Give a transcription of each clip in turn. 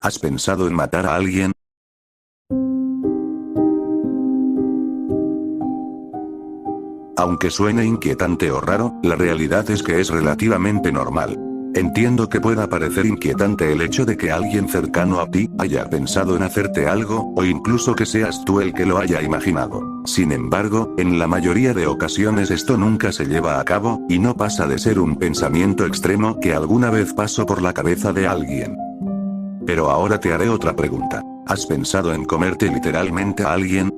¿Has pensado en matar a alguien? Aunque suene inquietante o raro, la realidad es que es relativamente normal. Entiendo que pueda parecer inquietante el hecho de que alguien cercano a ti haya pensado en hacerte algo, o incluso que seas tú el que lo haya imaginado. Sin embargo, en la mayoría de ocasiones esto nunca se lleva a cabo, y no pasa de ser un pensamiento extremo que alguna vez pasó por la cabeza de alguien. Pero ahora te haré otra pregunta. ¿Has pensado en comerte literalmente a alguien?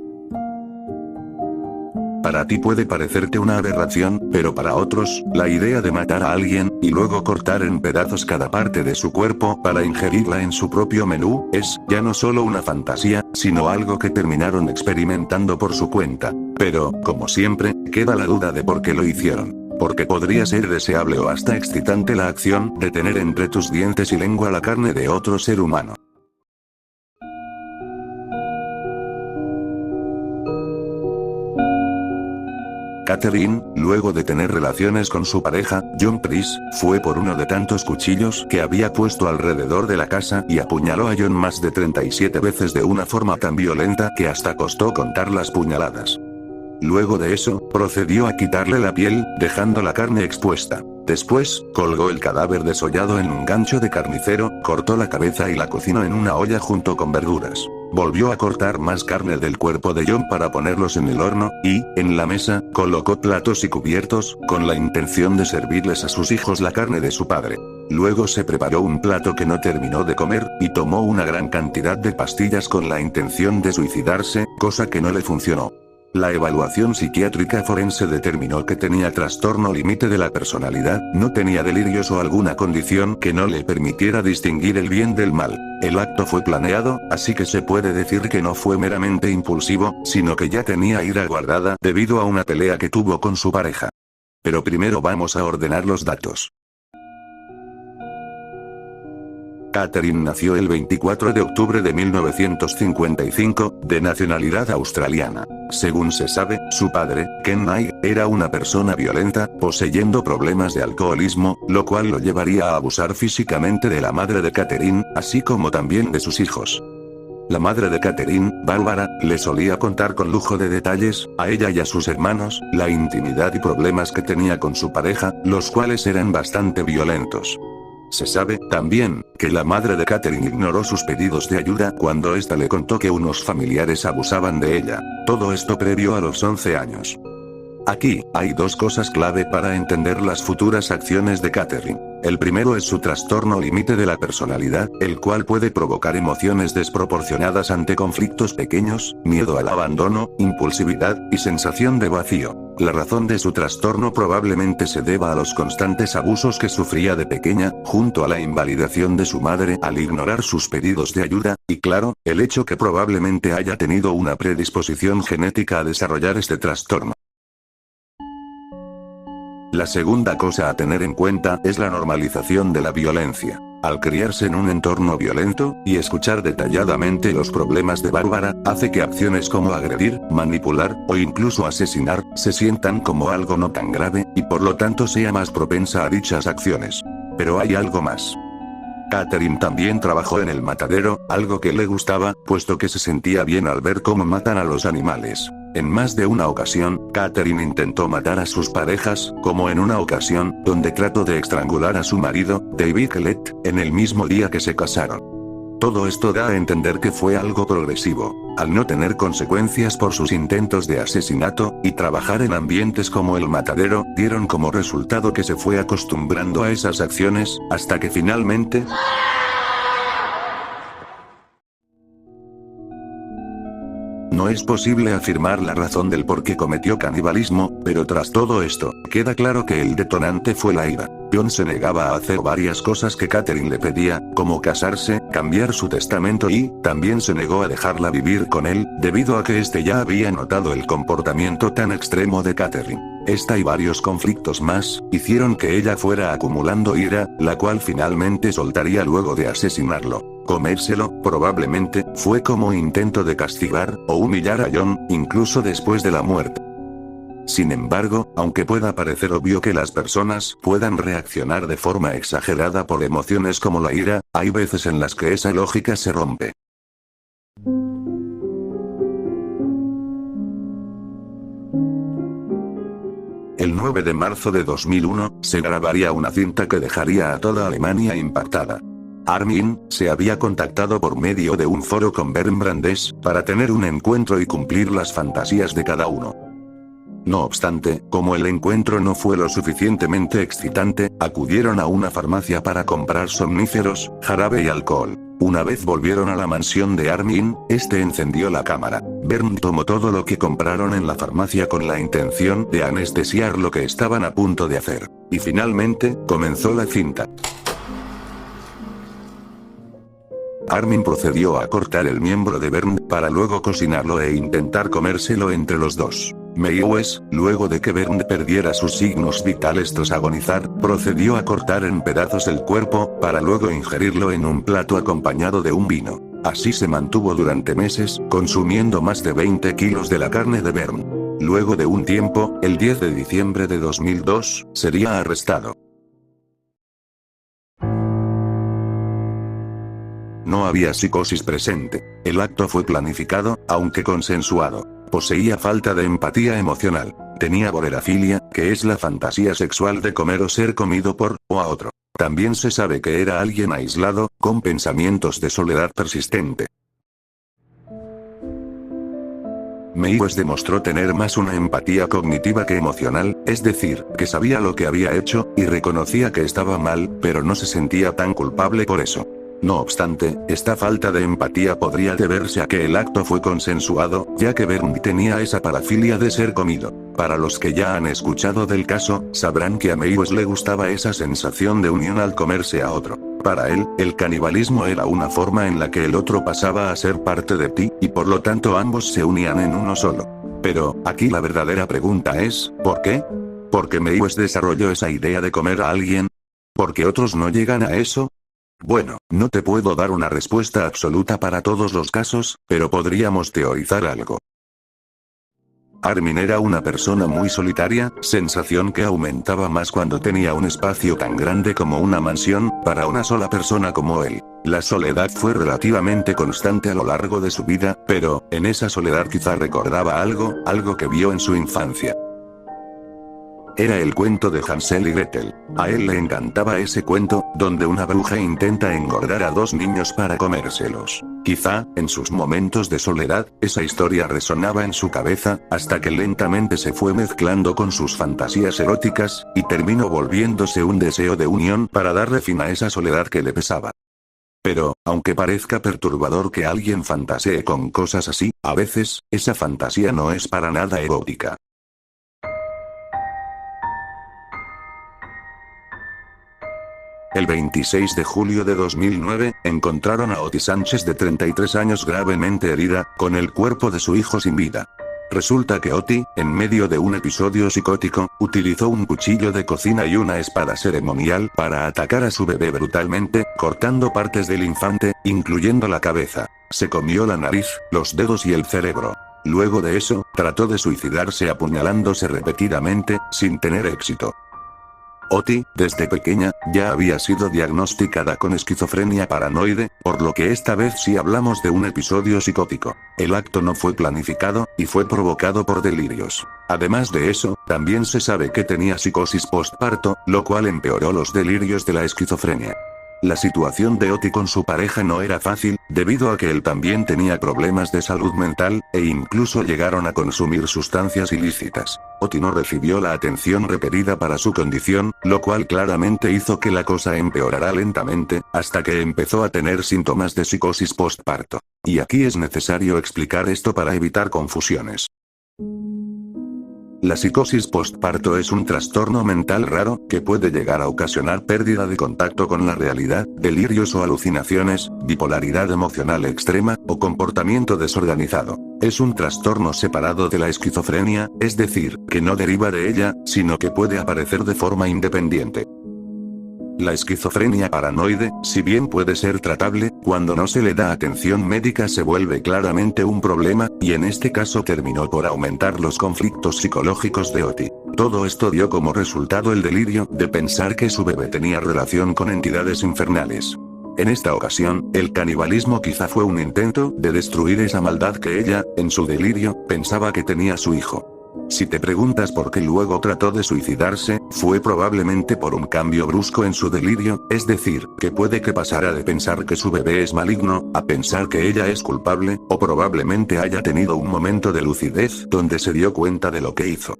Para ti puede parecerte una aberración, pero para otros, la idea de matar a alguien, y luego cortar en pedazos cada parte de su cuerpo para ingerirla en su propio menú, es, ya no solo una fantasía, sino algo que terminaron experimentando por su cuenta. Pero, como siempre, queda la duda de por qué lo hicieron. Porque podría ser deseable o hasta excitante la acción de tener entre tus dientes y lengua la carne de otro ser humano. Catherine, luego de tener relaciones con su pareja, John Price, fue por uno de tantos cuchillos que había puesto alrededor de la casa y apuñaló a John más de 37 veces de una forma tan violenta que hasta costó contar las puñaladas. Luego de eso, procedió a quitarle la piel, dejando la carne expuesta. Después, colgó el cadáver desollado en un gancho de carnicero, cortó la cabeza y la cocinó en una olla junto con verduras. Volvió a cortar más carne del cuerpo de John para ponerlos en el horno, y, en la mesa, colocó platos y cubiertos, con la intención de servirles a sus hijos la carne de su padre. Luego se preparó un plato que no terminó de comer, y tomó una gran cantidad de pastillas con la intención de suicidarse, cosa que no le funcionó. La evaluación psiquiátrica forense determinó que tenía trastorno límite de la personalidad, no tenía delirios o alguna condición que no le permitiera distinguir el bien del mal. El acto fue planeado, así que se puede decir que no fue meramente impulsivo, sino que ya tenía ira guardada debido a una pelea que tuvo con su pareja. Pero primero vamos a ordenar los datos. Catherine nació el 24 de octubre de 1955, de nacionalidad australiana. Según se sabe, su padre, Ken Knight, era una persona violenta, poseyendo problemas de alcoholismo, lo cual lo llevaría a abusar físicamente de la madre de Catherine, así como también de sus hijos. La madre de Catherine, Bárbara, le solía contar con lujo de detalles, a ella y a sus hermanos, la intimidad y problemas que tenía con su pareja, los cuales eran bastante violentos. Se sabe, también, que la madre de Catherine ignoró sus pedidos de ayuda cuando ésta le contó que unos familiares abusaban de ella. Todo esto previo a los 11 años. Aquí, hay dos cosas clave para entender las futuras acciones de Catherine. El primero es su trastorno límite de la personalidad, el cual puede provocar emociones desproporcionadas ante conflictos pequeños, miedo al abandono, impulsividad, y sensación de vacío. La razón de su trastorno probablemente se deba a los constantes abusos que sufría de pequeña, junto a la invalidación de su madre al ignorar sus pedidos de ayuda, y claro, el hecho que probablemente haya tenido una predisposición genética a desarrollar este trastorno. La segunda cosa a tener en cuenta es la normalización de la violencia. Al criarse en un entorno violento, y escuchar detalladamente los problemas de Bárbara, hace que acciones como agredir, manipular, o incluso asesinar, se sientan como algo no tan grave, y por lo tanto sea más propensa a dichas acciones. Pero hay algo más. Catherine también trabajó en el matadero, algo que le gustaba, puesto que se sentía bien al ver cómo matan a los animales. En más de una ocasión, Catherine intentó matar a sus parejas, como en una ocasión, donde trató de estrangular a su marido, David Kellett, en el mismo día que se casaron. Todo esto da a entender que fue algo progresivo. Al no tener consecuencias por sus intentos de asesinato, y trabajar en ambientes como el matadero, dieron como resultado que se fue acostumbrando a esas acciones, hasta que finalmente... No es posible afirmar la razón del por qué cometió canibalismo, pero tras todo esto, queda claro que el detonante fue la ira. John se negaba a hacer varias cosas que Catherine le pedía, como casarse, cambiar su testamento y, también se negó a dejarla vivir con él, debido a que este ya había notado el comportamiento tan extremo de Catherine. Esta y varios conflictos más, hicieron que ella fuera acumulando ira, la cual finalmente soltaría luego de asesinarlo. Comérselo, probablemente, fue como intento de castigar, o humillar a John, incluso después de la muerte. Sin embargo, aunque pueda parecer obvio que las personas puedan reaccionar de forma exagerada por emociones como la ira, hay veces en las que esa lógica se rompe. El 9 de marzo de 2001, se grabaría una cinta que dejaría a toda Alemania impactada. Armin se había contactado por medio de un foro con Bernd Brandes, para tener un encuentro y cumplir las fantasías de cada uno. No obstante, como el encuentro no fue lo suficientemente excitante, acudieron a una farmacia para comprar somníferos, jarabe y alcohol. Una vez volvieron a la mansión de Armin, este encendió la cámara. Bernd tomó todo lo que compraron en la farmacia con la intención de anestesiar lo que estaban a punto de hacer. Y finalmente, comenzó la cinta. Armin procedió a cortar el miembro de Bernd, para luego cocinarlo e intentar comérselo entre los dos. Meiwes, luego de que Bernd perdiera sus signos vitales tras agonizar, procedió a cortar en pedazos el cuerpo, para luego ingerirlo en un plato acompañado de un vino. Así se mantuvo durante meses, consumiendo más de 20 kilos de la carne de Bernd. Luego de un tiempo, el 10 de diciembre de 2002, sería arrestado. No había psicosis presente. El acto fue planificado, aunque consensuado. Poseía falta de empatía emocional. Tenía vorafilia, que es la fantasía sexual de comer o ser comido por, o a otro. También se sabe que era alguien aislado, con pensamientos de soledad persistente. Meiwes demostró tener más una empatía cognitiva que emocional, es decir, que sabía lo que había hecho, y reconocía que estaba mal, pero no se sentía tan culpable por eso. No obstante, esta falta de empatía podría deberse a que el acto fue consensuado, ya que Bernd tenía esa parafilia de ser comido. Para los que ya han escuchado del caso, sabrán que a Meiwes le gustaba esa sensación de unión al comerse a otro. Para él, el canibalismo era una forma en la que el otro pasaba a ser parte de ti, y por lo tanto ambos se unían en uno solo. Pero, aquí la verdadera pregunta es, ¿por qué? ¿Por qué Meiwes desarrolló esa idea de comer a alguien? ¿Por qué otros no llegan a eso? Bueno, no te puedo dar una respuesta absoluta para todos los casos, pero podríamos teorizar algo. Armin era una persona muy solitaria, sensación que aumentaba más cuando tenía un espacio tan grande como una mansión, para una sola persona como él. La soledad fue relativamente constante a lo largo de su vida, pero, en esa soledad quizá recordaba algo que vio en su infancia. Era el cuento de Hansel y Gretel. A él le encantaba ese cuento, donde una bruja intenta engordar a dos niños para comérselos. Quizá, en sus momentos de soledad, esa historia resonaba en su cabeza, hasta que lentamente se fue mezclando con sus fantasías eróticas, y terminó volviéndose un deseo de unión para darle fin a esa soledad que le pesaba. Pero, aunque parezca perturbador que alguien fantasee con cosas así, a veces, esa fantasía no es para nada erótica. El 26 de julio de 2009, encontraron a Otis Sánchez de 33 años gravemente herida, con el cuerpo de su hijo sin vida. Resulta que Oti, en medio de un episodio psicótico, utilizó un cuchillo de cocina y una espada ceremonial para atacar a su bebé brutalmente, cortando partes del infante, incluyendo la cabeza. Se comió la nariz, los dedos y el cerebro. Luego de eso, trató de suicidarse apuñalándose repetidamente, sin tener éxito. Oti, desde pequeña, ya había sido diagnosticada con esquizofrenia paranoide, por lo que esta vez sí hablamos de un episodio psicótico. El acto no fue planificado, y fue provocado por delirios. Además de eso, también se sabe que tenía psicosis postparto, lo cual empeoró los delirios de la esquizofrenia. La situación de Oti con su pareja no era fácil, debido a que él también tenía problemas de salud mental, e incluso llegaron a consumir sustancias ilícitas. Oti no recibió la atención requerida para su condición, lo cual claramente hizo que la cosa empeorara lentamente, hasta que empezó a tener síntomas de psicosis postparto. Y aquí es necesario explicar esto para evitar confusiones. La psicosis postparto es un trastorno mental raro, que puede llegar a ocasionar pérdida de contacto con la realidad, delirios o alucinaciones, bipolaridad emocional extrema, o comportamiento desorganizado. Es un trastorno separado de la esquizofrenia, es decir, que no deriva de ella, sino que puede aparecer de forma independiente. La esquizofrenia paranoide, si bien puede ser tratable, cuando no se le da atención médica se vuelve claramente un problema, y en este caso terminó por aumentar los conflictos psicológicos de Oti. Todo esto dio como resultado el delirio de pensar que su bebé tenía relación con entidades infernales. En esta ocasión, el canibalismo quizá fue un intento de destruir esa maldad que ella, en su delirio, pensaba que tenía su hijo. Si te preguntas por qué luego trató de suicidarse, fue probablemente por un cambio brusco en su delirio, es decir, que puede que pasara de pensar que su bebé es maligno, a pensar que ella es culpable, o probablemente haya tenido un momento de lucidez donde se dio cuenta de lo que hizo.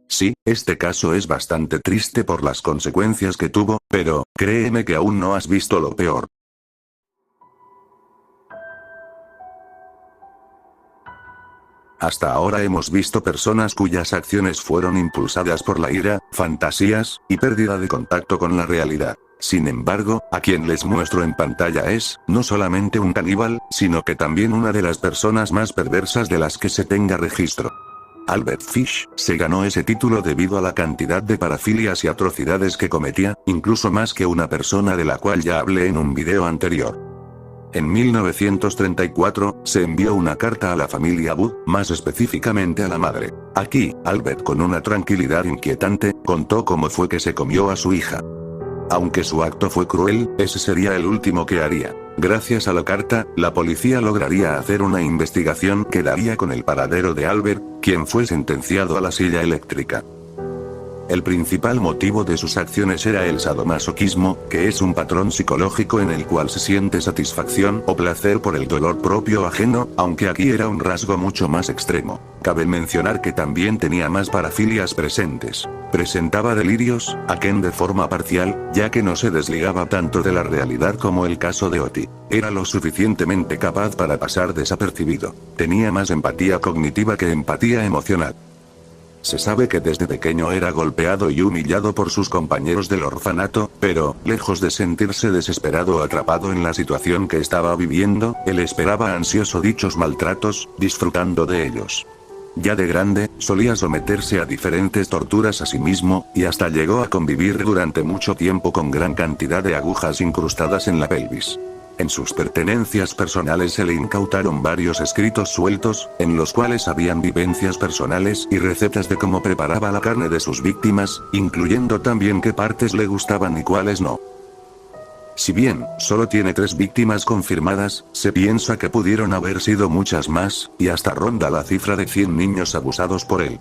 Sí, este caso es bastante triste por las consecuencias que tuvo, pero, créeme que aún no has visto lo peor. Hasta ahora hemos visto personas cuyas acciones fueron impulsadas por la ira, fantasías, y pérdida de contacto con la realidad. Sin embargo, a quien les muestro en pantalla es, no solamente un caníbal, sino que también una de las personas más perversas de las que se tenga registro. Albert Fish se ganó ese título debido a la cantidad de parafilias y atrocidades que cometía, incluso más que una persona de la cual ya hablé en un video anterior. En 1934, se envió una carta a la familia Wood, más específicamente a la madre. Aquí, Albert con una tranquilidad inquietante, contó cómo fue que se comió a su hija. Aunque su acto fue cruel, ese sería el último que haría. Gracias a la carta, la policía lograría hacer una investigación que daría con el paradero de Albert, quien fue sentenciado a la silla eléctrica. El principal motivo de sus acciones era el sadomasoquismo, que es un patrón psicológico en el cual se siente satisfacción o placer por el dolor propio o ajeno, aunque aquí era un rasgo mucho más extremo. Cabe mencionar que también tenía más parafilias presentes. Presentaba delirios, aquén de forma parcial, ya que no se desligaba tanto de la realidad como el caso de Oti. Era lo suficientemente capaz para pasar desapercibido. Tenía más empatía cognitiva que empatía emocional. Se sabe que desde pequeño era golpeado y humillado por sus compañeros del orfanato, pero, lejos de sentirse desesperado o atrapado en la situación que estaba viviendo, él esperaba ansioso dichos maltratos, disfrutando de ellos. Ya de grande, solía someterse a diferentes torturas a sí mismo, y hasta llegó a convivir durante mucho tiempo con gran cantidad de agujas incrustadas en la pelvis. En sus pertenencias personales se le incautaron varios escritos sueltos, en los cuales habían vivencias personales y recetas de cómo preparaba la carne de sus víctimas, incluyendo también qué partes le gustaban y cuáles no. Si bien, solo tiene 3 víctimas confirmadas, se piensa que pudieron haber sido muchas más, y hasta ronda la cifra de 100 niños abusados por él.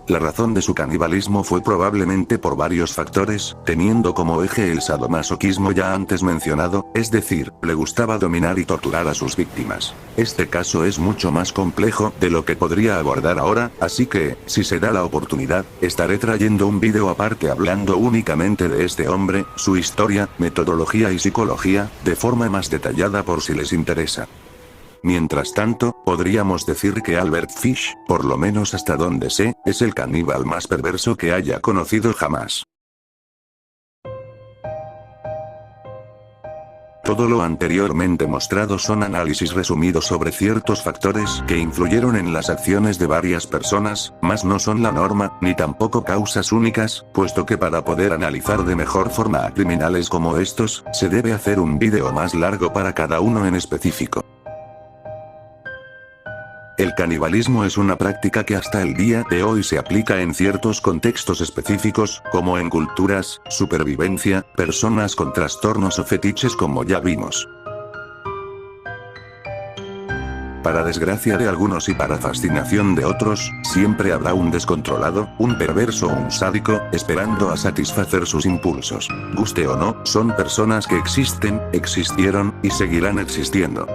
La razón de su canibalismo fue probablemente por varios factores, teniendo como eje el sadomasoquismo ya antes mencionado, es decir, le gustaba dominar y torturar a sus víctimas. Este caso es mucho más complejo de lo que podría abordar ahora, así que, si se da la oportunidad, estaré trayendo un video aparte hablando únicamente de este hombre, su historia, metodología y psicología, de forma más detallada por si les interesa. Mientras tanto, podríamos decir que Albert Fish, por lo menos hasta donde sé, es el caníbal más perverso que haya conocido jamás. Todo lo anteriormente mostrado son análisis resumidos sobre ciertos factores que influyeron en las acciones de varias personas, mas no son la norma, ni tampoco causas únicas, puesto que para poder analizar de mejor forma a criminales como estos, se debe hacer un video más largo para cada uno en específico. El canibalismo es una práctica que hasta el día de hoy se aplica en ciertos contextos específicos, como en culturas, supervivencia, personas con trastornos o fetiches como ya vimos. Para desgracia de algunos y para fascinación de otros, siempre habrá un descontrolado, un perverso o un sádico, esperando a satisfacer sus impulsos. Guste o no, son personas que existen, existieron, y seguirán existiendo.